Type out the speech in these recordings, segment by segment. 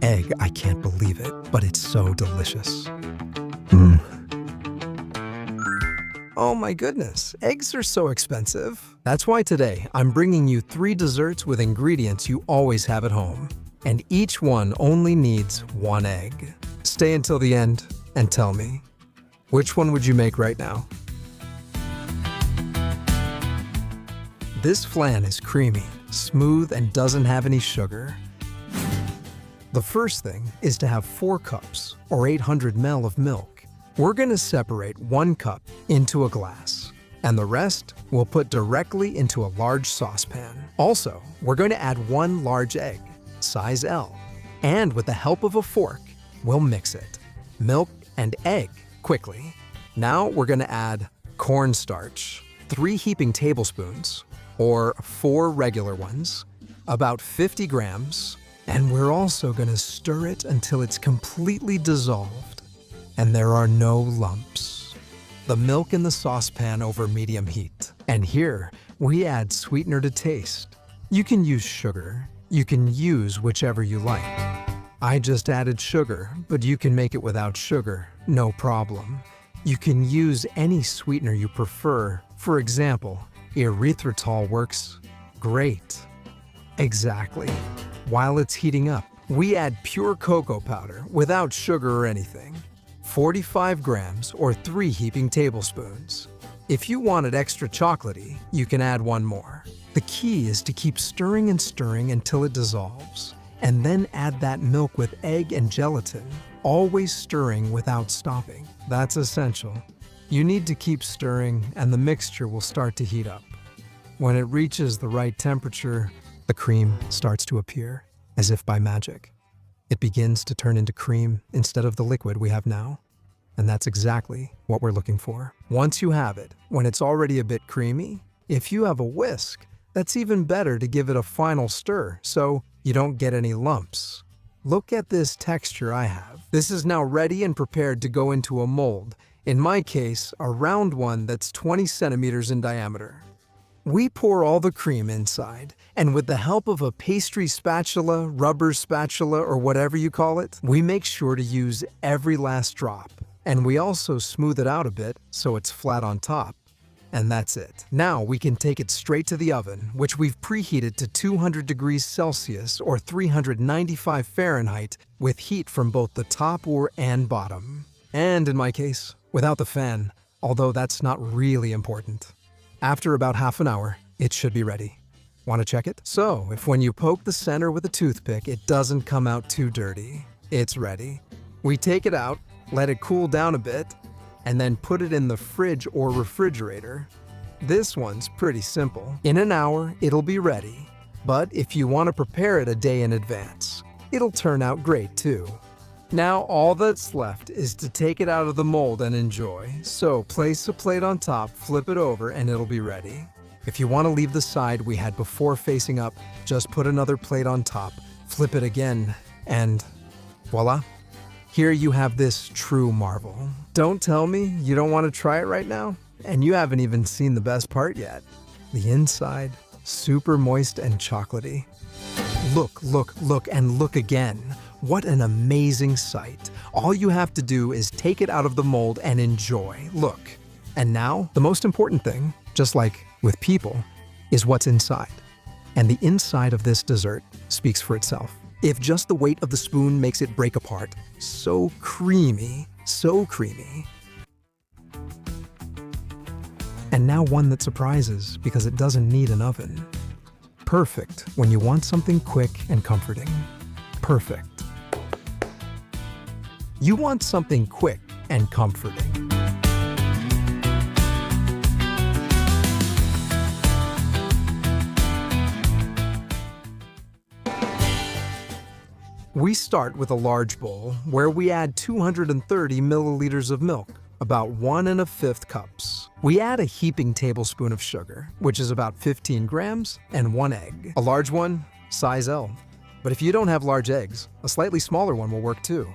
Egg, I can't believe it, but it's so delicious. Oh my goodness, eggs are so expensive. That's why today I'm bringing you 3 desserts with ingredients you always have at home. And each one only needs 1 egg. Stay until the end and tell me, which one would you make right now? This flan is creamy, smooth, and doesn't have any sugar. The first thing is to have 4 cups or 800 ml of milk. We're going to separate 1 cup into a glass, and the rest we'll put directly into a large saucepan. Also, we're going to add 1 large egg, size L, and with the help of a fork, we'll mix it. Milk and egg quickly. Now we're going to add cornstarch, 3 heaping tablespoons, or 4 regular ones, about 50 grams, and we're also going to stir it until it's completely dissolved and there are no lumps. The milk in the saucepan over medium heat. And here, we add sweetener to taste. You can use sugar. You can use whichever you like. I just added sugar, but you can make it without sugar, no problem. You can use any sweetener you prefer. For example, erythritol works great. Exactly. While it's heating up, we add pure cocoa powder without sugar or anything. 45 grams or 3 heaping tablespoons. If you want it extra chocolatey, you can add 1 more. The key is to keep stirring and stirring until it dissolves, and then add that milk with egg and gelatin, always stirring without stopping. That's essential. You need to keep stirring and the mixture will start to heat up. When it reaches the right temperature, the cream starts to appear, as if by magic. It begins to turn into cream instead of the liquid we have now. And that's exactly what we're looking for. Once you have it, when it's already a bit creamy, if you have a whisk, that's even better to give it a final stir so you don't get any lumps. Look at this texture I have. This is now ready and prepared to go into a mold. In my case, a round one that's 20 centimeters in diameter. We pour all the cream inside, and with the help of a pastry spatula, rubber spatula, or whatever you call it, we make sure to use every last drop. And we also smooth it out a bit so it's flat on top. And that's it. Now we can take it straight to the oven, which we've preheated to 200 degrees Celsius or 395 Fahrenheit with heat from both the top and bottom. And in my case, without the fan, although that's not really important. After about half an hour, it should be ready. Want to check it? So, if when you poke the center with a toothpick, it doesn't come out too dirty, it's ready. We take it out, let it cool down a bit, and then put it in the fridge or refrigerator. This one's pretty simple. In an hour, it'll be ready. But if you want to prepare it a day in advance, it'll turn out great too. Now all that's left is to take it out of the mold and enjoy. So place a plate on top, flip it over, and it'll be ready. If you want to leave the side we had before facing up, just put another plate on top, flip it again, and voila. Here you have this true marvel. Don't tell me you don't want to try it right now? And you haven't even seen the best part yet. The inside, super moist and chocolatey. Look, look, look, and look again. What an amazing sight. All you have to do is take it out of the mold and enjoy. Look. And now, the most important thing, just like with people, is what's inside. And the inside of this dessert speaks for itself. If just the weight of the spoon makes it break apart, so creamy, so creamy. And now one that surprises because it doesn't need an oven. Perfect when you want something quick and comforting. Perfect. You want something quick and comforting. We start with a large bowl where we add 230 milliliters of milk, about 1 1/5 cups. We add a heaping tablespoon of sugar, which is about 15 grams, and 1 egg. A large one, size L. But if you don't have large eggs, a slightly smaller one will work too.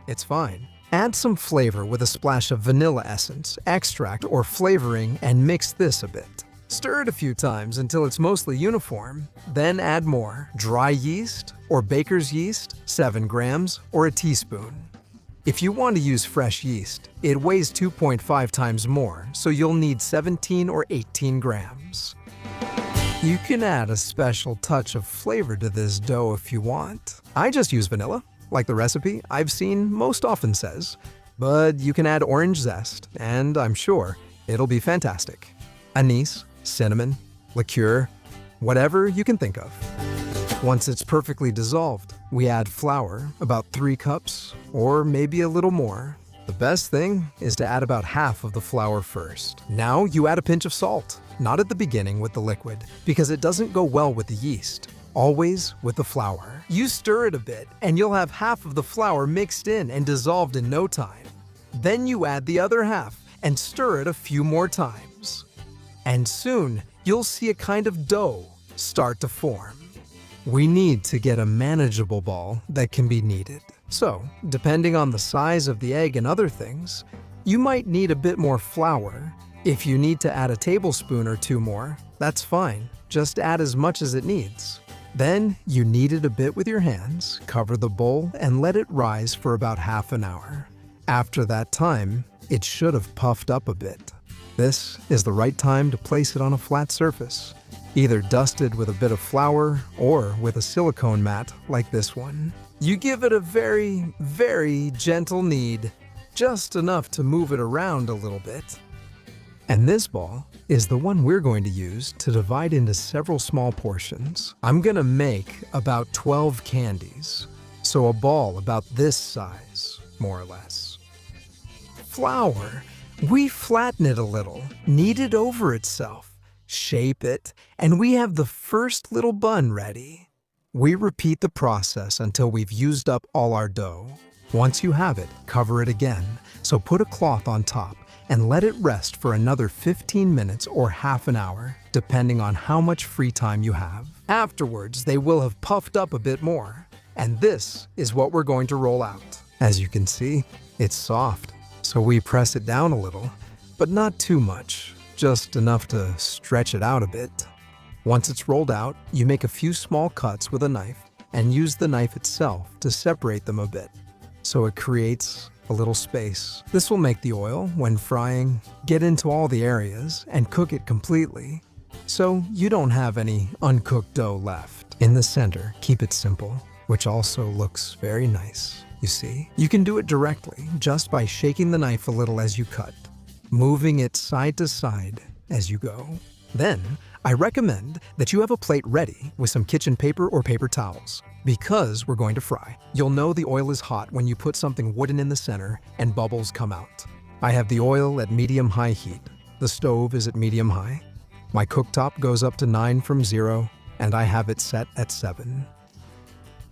It's fine. Add some flavor with a splash of vanilla essence, extract, or flavoring, and mix this a bit. Stir it a few times until it's mostly uniform, then add more. Dry yeast or baker's yeast, 7 grams or a teaspoon. If you want to use fresh yeast, it weighs 2.5 times more, so you'll need 17 or 18 grams. You can add a special touch of flavor to this dough if you want. I just use vanilla, like the recipe I've seen most often says, but you can add orange zest, and I'm sure it'll be fantastic. Anise, cinnamon, liqueur, whatever you can think of. Once it's perfectly dissolved, we add flour, about 3 cups, or maybe a little more. The best thing is to add about half of the flour first. Now you add a pinch of salt, not at the beginning with the liquid, because it doesn't go well with the yeast, always with the flour. You stir it a bit, and you'll have half of the flour mixed in and dissolved in no time. Then you add the other half and stir it a few more times. And soon, you'll see a kind of dough start to form. We need to get a manageable ball that can be kneaded. So, depending on the size of the egg and other things, you might need a bit more flour. If you need to add a tablespoon or 2 more, that's fine. Just add as much as it needs. Then, you knead it a bit with your hands, cover the bowl, and let it rise for about half an hour. After that time, it should have puffed up a bit. This is the right time to place it on a flat surface, either dusted with a bit of flour or with a silicone mat like this one. You give it a very, very gentle knead, just enough to move it around a little bit. And this ball is the one we're going to use to divide into several small portions. I'm gonna make about 12 candies, so a ball about this size, more or less. Flour. We flatten it a little, knead it over itself, shape it, and we have the first little bun ready. We repeat the process until we've used up all our dough. Once you have it, cover it again. So put a cloth on top and let it rest for another 15 minutes or half an hour, depending on how much free time you have. Afterwards, they will have puffed up a bit more. And this is what we're going to roll out. As you can see, it's soft. So we press it down a little, but not too much, just enough to stretch it out a bit. Once it's rolled out, you make a few small cuts with a knife and use the knife itself to separate them a bit, so it creates a little space. This will make the oil, when frying, get into all the areas and cook it completely, so you don't have any uncooked dough left. In the center, keep it simple, which also looks very nice. You see, you can do it directly just by shaking the knife a little as you cut, moving it side to side as you go. Then, I recommend that you have a plate ready with some kitchen paper or paper towels, because we're going to fry. You'll know the oil is hot when you put something wooden in the center and bubbles come out. I have the oil at medium-high heat. The stove is at medium-high. My cooktop goes up to 9 from 0, and I have it set at 7.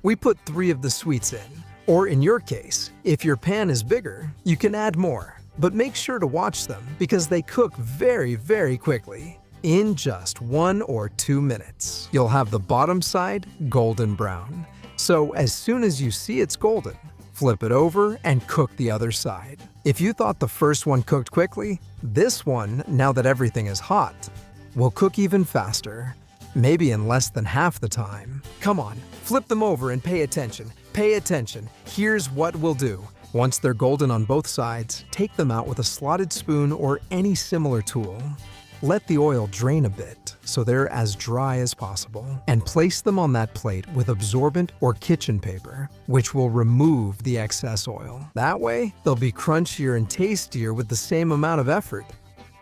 We put 3 of the sweets in. Or in your case, if your pan is bigger, you can add more. But make sure to watch them because they cook very, very quickly, in just 1 or 2 minutes. You'll have the bottom side golden brown. So as soon as you see it's golden, flip it over and cook the other side. If you thought the first one cooked quickly, this one, now that everything is hot, will cook even faster, maybe in less than half the time. Come on, flip them over and pay attention. Pay attention. Here's what we'll do. Once they're golden on both sides, take them out with a slotted spoon or any similar tool. Let the oil drain a bit so they're as dry as possible, and place them on that plate with absorbent or kitchen paper, which will remove the excess oil. That way, they'll be crunchier and tastier with the same amount of effort.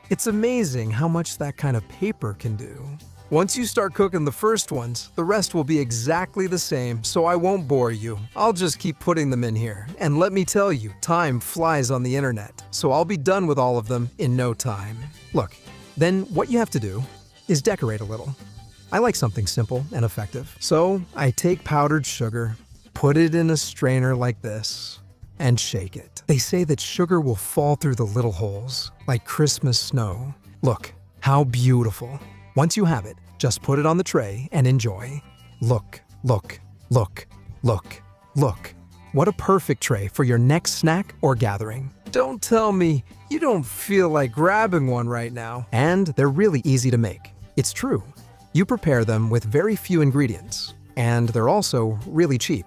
It's amazing how much that kind of paper can do. Once you start cooking the first ones, the rest will be exactly the same, so I won't bore you. I'll just keep putting them in here. And let me tell you, time flies on the internet, so I'll be done with all of them in no time. Look, then what you have to do is decorate a little. I like something simple and effective. So I take powdered sugar, put it in a strainer like this, and shake it. They say that sugar will fall through the little holes, like Christmas snow. Look, how beautiful. Once you have it, just put it on the tray and enjoy. Look, look, look, look, look. What a perfect tray for your next snack or gathering. Don't tell me you don't feel like grabbing one right now. And they're really easy to make. It's true. You prepare them with very few ingredients, and they're also really cheap.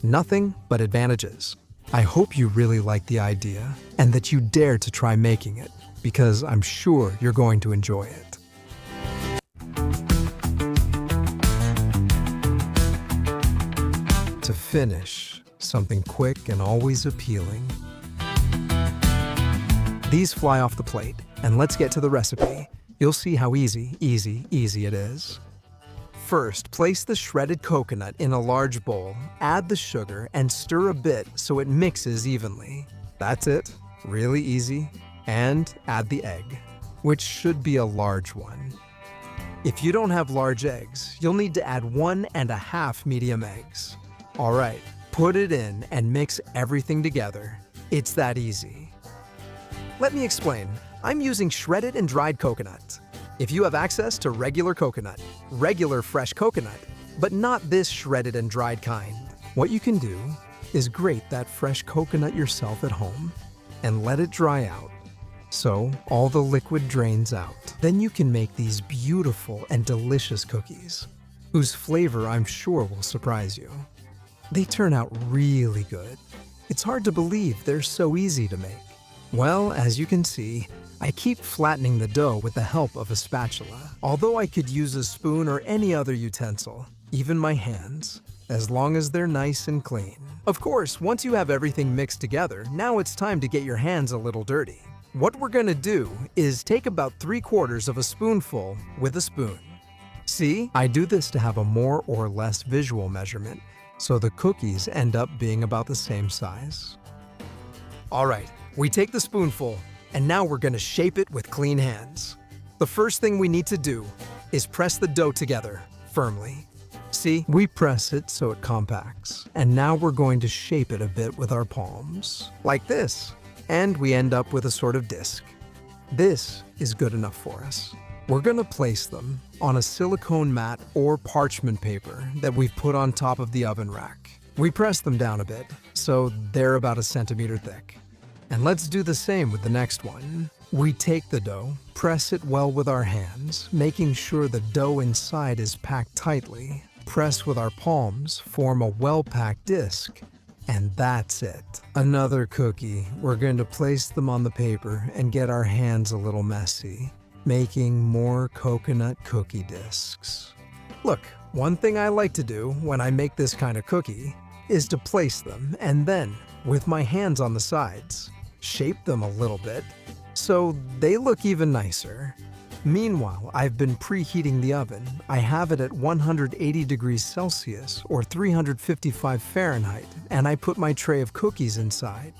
Nothing but advantages. I hope you really like the idea and that you dare to try making it, because I'm sure you're going to enjoy it. To finish, something quick and always appealing. These fly off the plate, and let's get to the recipe. You'll see how easy it is. First, place the shredded coconut in a large bowl, add the sugar, and stir a bit so it mixes evenly. That's it, really easy. And add the egg, which should be a large one. If you don't have large eggs, you'll need to add 1.5 medium eggs. All right, put it in and mix everything together. It's that easy. Let me explain. I'm using shredded and dried coconut. If you have access to regular coconut, regular fresh coconut, but not this shredded and dried kind, what you can do is grate that fresh coconut yourself at home and let it dry out so all the liquid drains out. Then you can make these beautiful and delicious cookies, whose flavor I'm sure will surprise you. They turn out really good. It's hard to believe they're so easy to make. Well, as you can see, I keep flattening the dough with the help of a spatula, although I could use a spoon or any other utensil, even my hands, as long as they're nice and clean. Of course, once you have everything mixed together, now it's time to get your hands a little dirty. What we're gonna do is take about 3/4 of a spoonful with a spoon. See, I do this to have a more or less visual measurement, so the cookies end up being about the same size. All right, we take the spoonful, and now we're gonna shape it with clean hands. The first thing we need to do is press the dough together firmly. See, we press it so it compacts, and now we're going to shape it a bit with our palms, like this, and we end up with a sort of disc. This is good enough for us. We're gonna place them on a silicone mat or parchment paper that we've put on top of the oven rack. We press them down a bit, so they're about 1 centimeter thick. And let's do the same with the next one. We take the dough, press it well with our hands, making sure the dough inside is packed tightly. Press with our palms, form a well-packed disc, and that's it. Another cookie. We're going to place them on the paper and get our hands a little messy, making more coconut cookie discs. Look, one thing I like to do when I make this kind of cookie is to place them and then, with my hands on the sides, shape them a little bit so they look even nicer. Meanwhile, I've been preheating the oven. I have it at 180 degrees Celsius or 355 Fahrenheit, and I put my tray of cookies inside.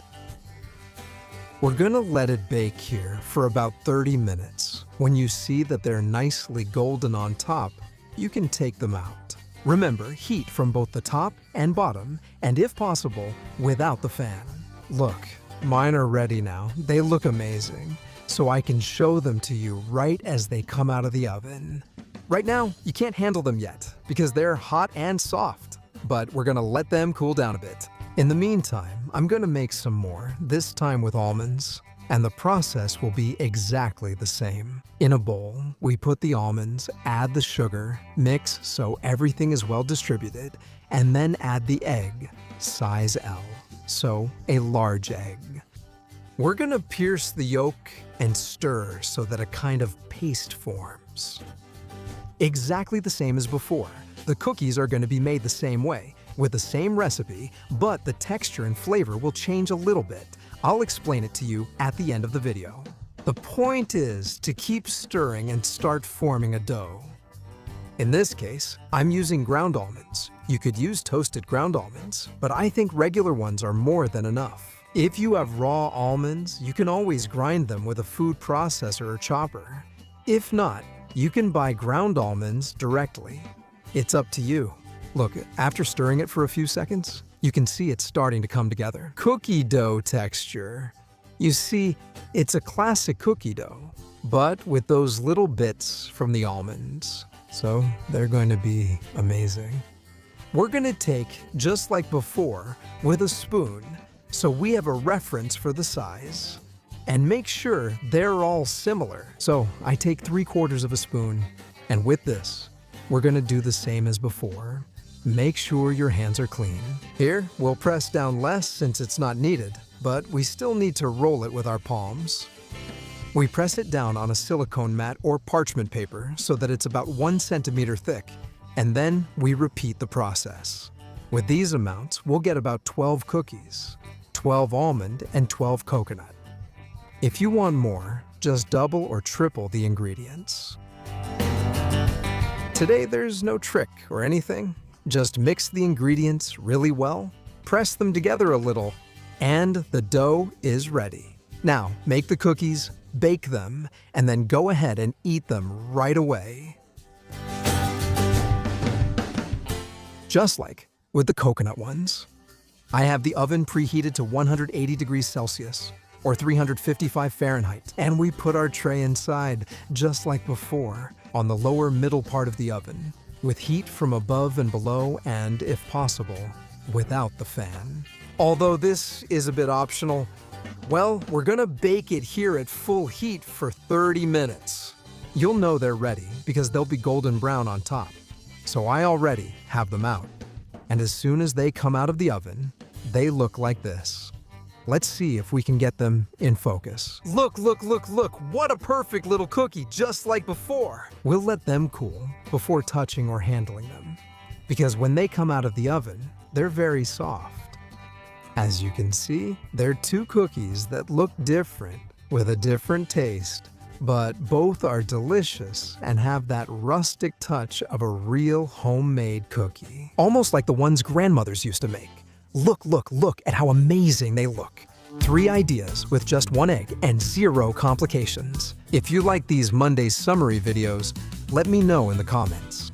We're gonna let it bake here for about 30 minutes. When you see that they're nicely golden on top, you can take them out. Remember, heat from both the top and bottom, and if possible, without the fan. Look, mine are ready now. They look amazing, so I can show them to you right as they come out of the oven. Right now, you can't handle them yet because they're hot and soft, but we're gonna let them cool down a bit. In the meantime, I'm gonna make some more, this time with almonds, and the process will be exactly the same. In a bowl, we put the almonds, add the sugar, mix so everything is well distributed, and then add the egg, size L, so a large egg. We're gonna pierce the yolk and stir so that a kind of paste forms. Exactly the same as before. The cookies are gonna be made the same way, with the same recipe, but the texture and flavor will change a little bit. I'll explain it to you at the end of the video. The point is to keep stirring and start forming a dough. In this case, I'm using ground almonds. You could use toasted ground almonds, but I think regular ones are more than enough. If you have raw almonds, you can always grind them with a food processor or chopper. If not, you can buy ground almonds directly. It's up to you. Look, after stirring it for a few seconds, you can see it's starting to come together. Cookie dough texture. You see, it's a classic cookie dough, but with those little bits from the almonds. So they're going to be amazing. We're going to take, just like before, with a spoon, so we have a reference for the size. And make sure they're all similar. So I take 3/4 of a spoon, and with this, we're gonna do the same as before. Make sure your hands are clean. Here, we'll press down less since it's not needed, but we still need to roll it with our palms. We press it down on a silicone mat or parchment paper so that it's about 1 centimeter thick, and then we repeat the process. With these amounts, we'll get about 12 cookies, 12 almond and 12 coconut. If you want more, just double or triple the ingredients. Today, there's no trick or anything. Just mix the ingredients really well, press them together a little, and the dough is ready. Now, make the cookies, bake them, and then go ahead and eat them right away. Just like with the coconut ones. I have the oven preheated to 180 degrees Celsius, or 355 Fahrenheit, and we put our tray inside, just like before, on the lower middle part of the oven, with heat from above and below, and, if possible, without the fan. Although this is a bit optional, well, we're gonna bake it here at full heat for 30 minutes. You'll know they're ready because they'll be golden brown on top. So I already have them out. And as soon as they come out of the oven, they look like this. Let's see if we can get them in focus. Look, look, look, look, what a perfect little cookie, just like before. We'll let them cool before touching or handling them, because when they come out of the oven, they're very soft. As you can see, they're 2 cookies that look different with a different taste, but both are delicious and have that rustic touch of a real homemade cookie. Almost like the ones grandmothers used to make. Look, look, look at how amazing they look. 3 ideas with just 1 egg and 0 complications. If you like these Monday summary videos, let me know in the comments.